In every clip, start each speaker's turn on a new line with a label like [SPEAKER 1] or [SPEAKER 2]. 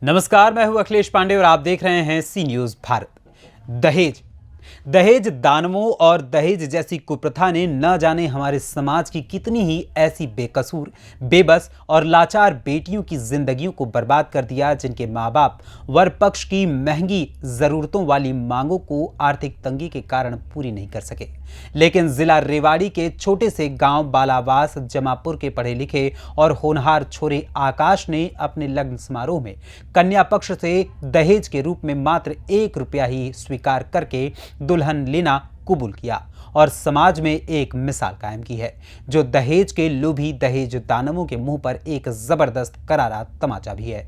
[SPEAKER 1] नमस्कार, मैं हूं अखिलेश पांडे और आप देख रहे हैं सी न्यूज भारत। दहेज दानवों और दहेज जैसी कुप्रथा ने न जाने हमारे समाज की कितनी ही ऐसी बेकसूर, बेबस और लाचार बेटियों की जिंदगियों को बर्बाद कर दिया, जिनके माँ बाप वर पक्ष की महंगी जरूरतों वाली मांगों को आर्थिक तंगी के कारण पूरी नहीं कर सके। लेकिन जिला रेवाड़ी के छोटे से गांव बालावास जमापुर के पढ़े लिखे और होनहार छोरे आकाश ने अपने लग्न समारोह में कन्या पक्ष से दहेज के रूप में मात्र 1 रुपया ही स्वीकार करके दुल्हन लेना कबूल किया और समाज में एक मिसाल कायम की है, जो दहेज के लोभी दहेज दानवों के मुंह पर एक जबरदस्त करारा तमाचा भी है।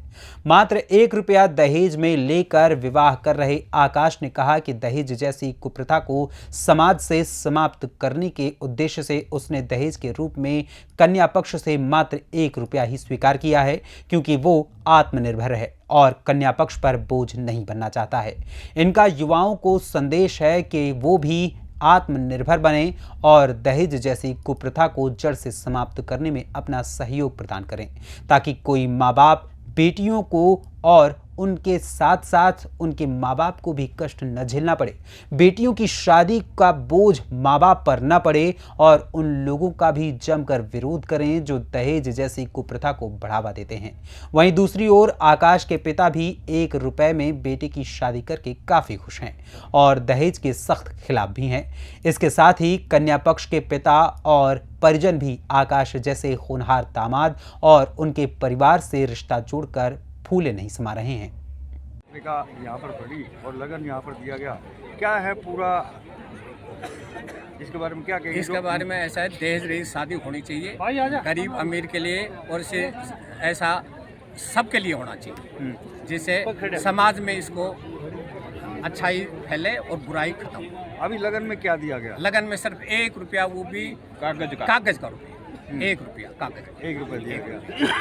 [SPEAKER 1] मात्र 1 रुपया दहेज में लेकर विवाह कर रहे आकाश ने कहा कि दहेज जैसी कुप्रथा को समाज से समाप्त करने के उद्देश्य से उसने दहेज के रूप में कन्या पक्ष से मात्र 1 रुपया ही स्वीकार किया है, क्योंकि वो आत्मनिर्भर है और कन्या पक्ष पर बोझ नहीं बनना चाहता है। इनका युवाओं को संदेश है कि वो भी आत्मनिर्भर बने और दहेज जैसी कुप्रथा को जड़ से समाप्त करने में अपना सहयोग प्रदान करें, ताकि कोई माँ बाप बेटियों को और उनके साथ साथ उनके माँ बाप को भी कष्ट न झेलना पड़े, बेटियों की शादी का बोझ माँ बाप पर न पड़े और उन लोगों का भी जमकर विरोध करें जो दहेज जैसी कुप्रथा को बढ़ावा देते हैं। वहीं दूसरी ओर आकाश के पिता भी 1 रुपए में बेटे की शादी करके काफी खुश हैं और दहेज के सख्त खिलाफ भी हैं। इसके साथ ही कन्या पक्ष के पिता और परिजन भी आकाश जैसे होनहार दामाद और उनके परिवार से रिश्ता जोड़कर फूले नहीं समा रहे हैं।
[SPEAKER 2] यहाँ पर पड़ी और लगन यहाँ पर दिया गया, क्या है पूरा इसके बारे में क्या कहेंगे?
[SPEAKER 3] इसके बारे में ऐसा है, दहेज रहित शादी होनी चाहिए, गरीब अमीर के लिए, और इसे ऐसा सबके लिए होना चाहिए, जिससे समाज में इसको अच्छाई फैले और बुराई खत्म हो।
[SPEAKER 2] अभी लगन में क्या दिया गया?
[SPEAKER 3] लगन में सिर्फ 1 रुपया, वो भी कागज का रुपया, 1 रुपया कागज,
[SPEAKER 2] 1 रुपया दिया गया।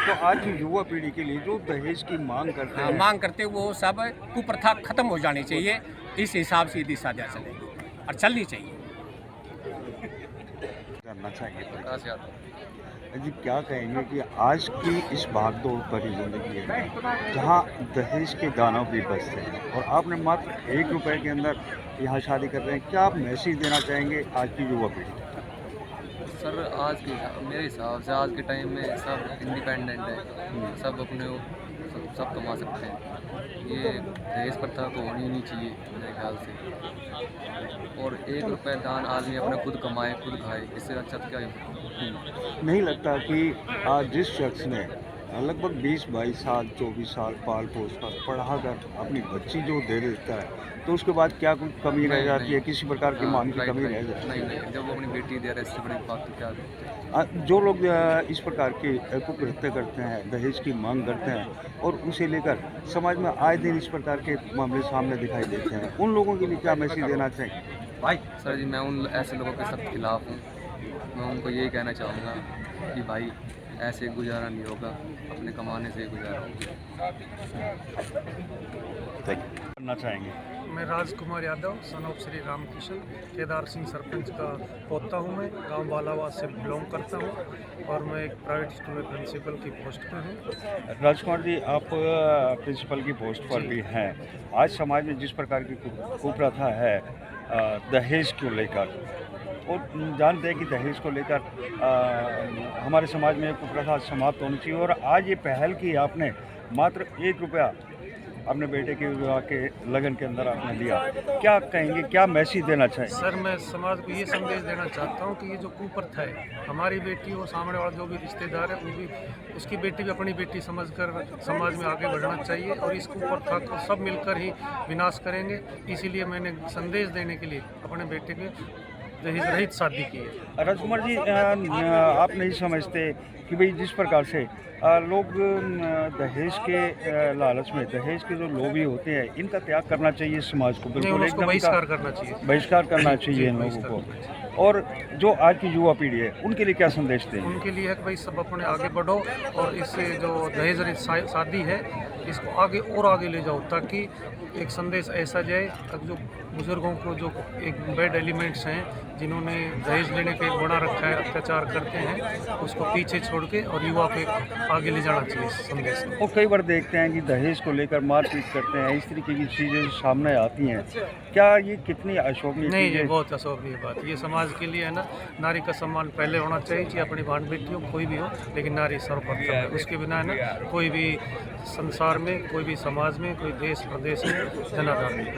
[SPEAKER 2] तो आज की युवा पीढ़ी के लिए जो दहेज की मांग करते हैं,
[SPEAKER 3] मांग करते वो सब कुप्रथा खत्म हो जानी चाहिए। इस हिसाब से यदि शादियाँ चलेगी और चलनी चाहिए।
[SPEAKER 2] करना चाहिए जी, क्या कहेंगे कि आज की इस भागदौड़ भरी जिंदगी है जहाँ दहेज के दानव भी बचते हैं और आपने मात्र 1 रुपए के अंदर यहाँ शादी कर रहे हैं, क्या आप मैसेज देना चाहेंगे आज की युवा पीढ़ी?
[SPEAKER 4] सर, आज के मेरे हिसाब से आज के टाइम में सब इंडिपेंडेंट है, सब अपने सब कमा सकते हैं। ये दहेज प्रथा तो होनी नहीं चाहिए मेरे ख्याल से। और 1 रुपये दान आदमी अपने खुद कमाए खुद खाए, इससे अच्छा तो क्या ही।
[SPEAKER 2] नहीं लगता कि आज जिस शख्स ने लगभग 20-22 साल 24 साल पाल पोस कर पढ़ा कर अपनी बच्ची जो दे देता है, तो उसके बाद क्या कुछ कमी रह जाती है? किसी प्रकार की मांग की कमी रह जाती है?
[SPEAKER 4] नहीं, जब वो अपनी बेटी दे रहा है, इससे बड़ी बात तो क्या।
[SPEAKER 2] जो लोग इस प्रकार की कुकृत्य करते हैं, दहेज की मांग करते हैं और उसे लेकर समाज में आए दिन इस प्रकार के मामले सामने दिखाई देते हैं, उन लोगों के लिए क्या मैसेज देना चाहिए?
[SPEAKER 4] भाई सर जी, मैं उन ऐसे लोगों के सब खिलाफ हूँ। मैं उनको यही कहना चाहूँगा कि भाई ऐसे गुजारा नहीं होगा, अपने कमाने से गुजारा होगा।
[SPEAKER 2] करना चाहेंगे?
[SPEAKER 5] मैं राजकुमार यादव, सन ऑफ श्री रामकिशन, केदार सिंह सरपंच का पोता हूँ। मैं गांव बालावास से बिलोंग करता हूँ और मैं एक प्राइवेट स्कूल में प्रिंसिपल की पोस्ट पे हूँ।
[SPEAKER 2] राजकुमार जी, आप प्रिंसिपल की पोस्ट पर भी हैं। आज समाज में जिस प्रकार की कुप्रथा है दहेज को लेकर, और जानते हैं कि दहेज को लेकर हमारे समाज में कुप्रथा समाप्त होनी चाहिए, और आज ये पहल की आपने, मात्र 1 रुपया अपने बेटे के विवाह के लगन के अंदर आपने लिया, क्या कहेंगे, क्या मैसेज देना चाहिए?
[SPEAKER 5] सर, मैं समाज को ये संदेश देना चाहता हूँ कि ये जो कुप्रथा है, हमारी बेटी हो, सामने वाला जो भी रिश्तेदार है, वो भी उसकी बेटी भी अपनी बेटी समझकर समाज में आगे बढ़ना चाहिए और इस कुप्रथा को सब मिलकर ही विनाश करेंगे। इसीलिए मैंने संदेश देने के लिए अपने बेटे के दहेज रहित शादी की है।
[SPEAKER 2] राजकुमार जी, आप नहीं समझते कि भाई जिस प्रकार से लोग दहेज के लालच में, दहेज के जो लोभी होते हैं, इनका त्याग करना चाहिए समाज को? बिल्कुल एकदम
[SPEAKER 5] बहिष्कार करना चाहिए,
[SPEAKER 2] बहिष्कार करना चाहिए इन लोगों को। और जो आज की युवा पीढ़ी है, उनके लिए क्या संदेश दें?
[SPEAKER 5] उनके लिए है कि भाई सब अपने आगे बढ़ो और इससे जो दहेज रहित शादी है, इसको आगे और आगे ले जाओ, ताकि एक संदेश ऐसा जाए जो बुजुर्गों को जो एक बैड एलिमेंट्स हैं जिन्होंने दहेज लेने के बना रखा है, अत्याचार करते हैं, उसको पीछे छोड़ के और युवा को आगे ले जाना चाहिए इस संदेश को।
[SPEAKER 2] और कई बार देखते हैं कि दहेज को लेकर मारपीट करते हैं, इस तरीके की चीज़ें सामने आती हैं। क्या ये कितनी अशोभनीय
[SPEAKER 5] नहीं,
[SPEAKER 2] चीज़
[SPEAKER 5] ये
[SPEAKER 2] है?
[SPEAKER 5] बहुत अशोभनीय बात। ये समाज के लिए है ना, नारी का सम्मान पहले होना चाहिए, चाहे अपनी बहन बेटियों कोई भी हो, लेकिन नारी सर्वप्रथम है। उसके बिना है ना कोई भी संसार में, कोई भी समाज में, कोई देश प्रदेश में जनाधार नहीं है।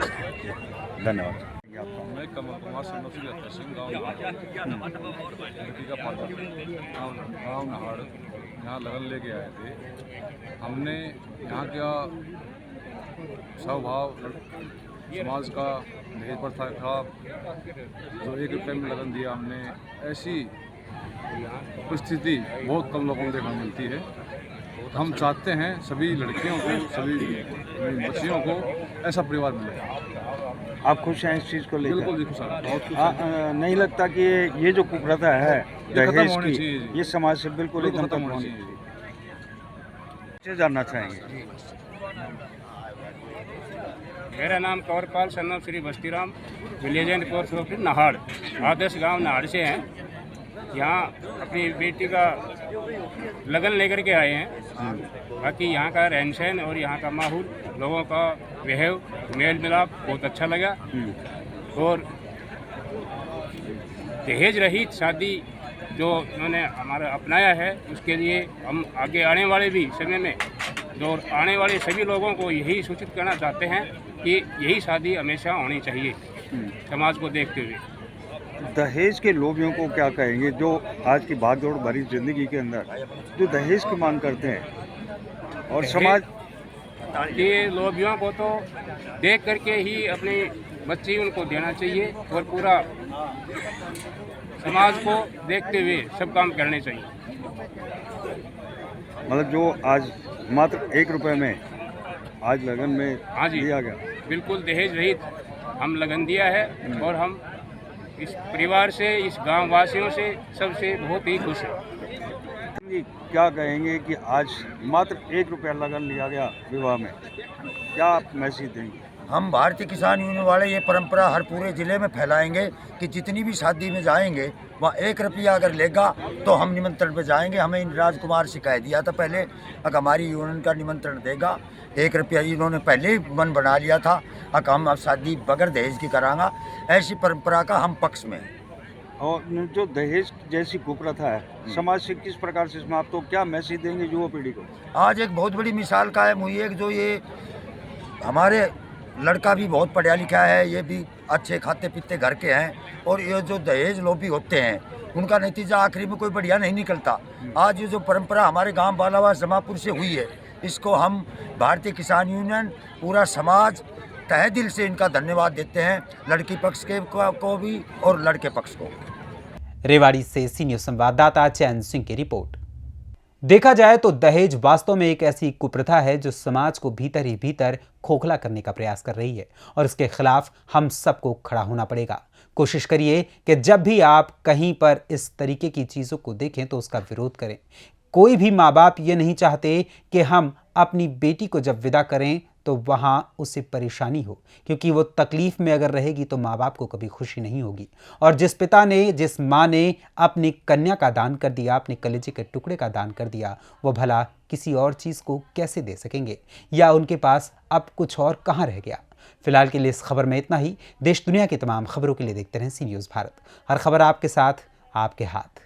[SPEAKER 2] धन्यवाद।
[SPEAKER 6] मैं कमल कुमार सन्नौसी रहता सिंह गाँव बेटी का फादर गाँव नहाड़ यहाँ लगन लेके आए थे। हमने यहाँ का स्वभाव समाज का दहेज प्रथा था, जो 1 रुपये में लगन दिया हमने, ऐसी परिस्थिति बहुत कम लोगों को देखने मिलती है। हम चाहते हैं सभी लड़कियों को, सभी बच्चियों को ऐसा परिवार मिले।
[SPEAKER 2] आप खुश हैं इस चीज़ को लेकर?
[SPEAKER 6] बिल्कुल खुश हैं, बहुत खुश हैं।
[SPEAKER 2] नहीं लगता कि ये जो कुप्रथा है
[SPEAKER 6] खत्म
[SPEAKER 2] दहेज
[SPEAKER 6] होनी
[SPEAKER 2] की,
[SPEAKER 6] चाहिए।
[SPEAKER 2] ये समाज से बिल्कुल एकदम
[SPEAKER 6] खत्म
[SPEAKER 2] खत्म
[SPEAKER 6] होनी
[SPEAKER 2] होनी
[SPEAKER 6] चाहिए।
[SPEAKER 2] चाहिए। जानना चाहेंगे?
[SPEAKER 7] मेरा नाम कंवरपाल सन्नम श्री बस्तीराम, विलेज एंड कोर्स ऑफिस नहाड़, आदर्श गांव नहाड़ से हैं। यहाँ अपनी बेटी का लगन लेकर के आए हैं। बाकी यहाँ का रहन सहन और यहाँ का माहौल, लोगों का व्यवहार, मेल मिलाप बहुत अच्छा लगा। और दहेज रहित शादी जो उन्होंने हमारा अपनाया है, उसके लिए हम आगे आने वाले भी समय में जो आने वाले सभी लोगों को यही सूचित करना चाहते हैं कि यही शादी हमेशा होनी चाहिए समाज को देखते हुए।
[SPEAKER 2] दहेज के लोभियों को क्या कहेंगे, जो आज की भागदौड़ भरी जिंदगी के अंदर जो दहेज की मांग करते हैं, और समाज
[SPEAKER 7] के लोभियों को तो देख करके ही अपनी बच्ची उनको देना चाहिए और पूरा समाज को देखते हुए सब काम करने चाहिए।
[SPEAKER 2] मतलब जो आज मात्र 1 रुपये में आज लगन में
[SPEAKER 7] हाँ जी,
[SPEAKER 2] दिया गया,
[SPEAKER 7] बिल्कुल दहेज रहित हम लगन दिया है और हम इस परिवार से, इस गांव वासियों से, सबसे बहुत ही खुश हैं।
[SPEAKER 2] जी, क्या कहेंगे कि आज मात्र 1 रुपया लगन लिया गया विवाह में, क्या आप मैसेज देंगे?
[SPEAKER 8] हम भारतीय किसान यूनियन वाले ये परंपरा हर पूरे ज़िले में फैलाएंगे कि जितनी भी शादी में जाएंगे वहाँ 1 रुपया अगर लेगा तो हम निमंत्रण पे जाएंगे। हमें इन राजकुमार से कह दिया था पहले, अगर हमारी यूनियन का निमंत्रण देगा 1 रुपया, इन्होंने पहले ही मन बना लिया था अगर हम अब शादी बगैर दहेज की करांगा। ऐसी परंपरा का हम पक्ष में हैं।
[SPEAKER 2] और जो दहेज जैसी कुप्रथा है समाज से किस प्रकार से समाप्त हो, क्या मैसेज देंगे युवा पीढ़ी को?
[SPEAKER 8] आज एक बहुत बड़ी मिसाल कायम हुई है कि जो ये हमारे लड़का भी बहुत पढ़ा लिखा है, ये भी अच्छे खाते पीते घर के हैं, और ये जो दहेज लोभी होते हैं उनका नतीजा आखिरी में कोई बढ़िया नहीं निकलता। आज ये जो परंपरा हमारे गांव बालावास जमापुर से हुई है, इसको हम भारतीय किसान यूनियन, पूरा समाज तहे दिल से इनका धन्यवाद देते हैं, लड़की पक्ष के को भी और लड़के पक्ष को।
[SPEAKER 1] रेवाड़ी से सीनियर संवाददाता चैन सिंह की रिपोर्ट। देखा जाए तो दहेज वास्तव में एक ऐसी कुप्रथा है जो समाज को भीतर ही भीतर खोखला करने का प्रयास कर रही है, और इसके खिलाफ हम सबको खड़ा होना पड़ेगा। कोशिश करिए कि जब भी आप कहीं पर इस तरीके की चीज़ों को देखें तो उसका विरोध करें। कोई भी माँ बाप ये नहीं चाहते कि हम अपनी बेटी को जब विदा करें तो वहाँ उसे परेशानी हो, क्योंकि वो तकलीफ़ में अगर रहेगी तो माँ बाप को कभी खुशी नहीं होगी। और जिस पिता ने, जिस माँ ने अपनी कन्या का दान कर दिया, अपने कलेजे के टुकड़े का दान कर दिया, वो भला किसी और चीज़ को कैसे दे सकेंगे, या उनके पास अब कुछ और कहाँ रह गया। फिलहाल के लिए इस खबर में इतना ही। देश दुनिया की तमाम खबरों के लिए देखते रहें सी न्यूज़ भारत। हर खबर आपके साथ, आपके हाथ।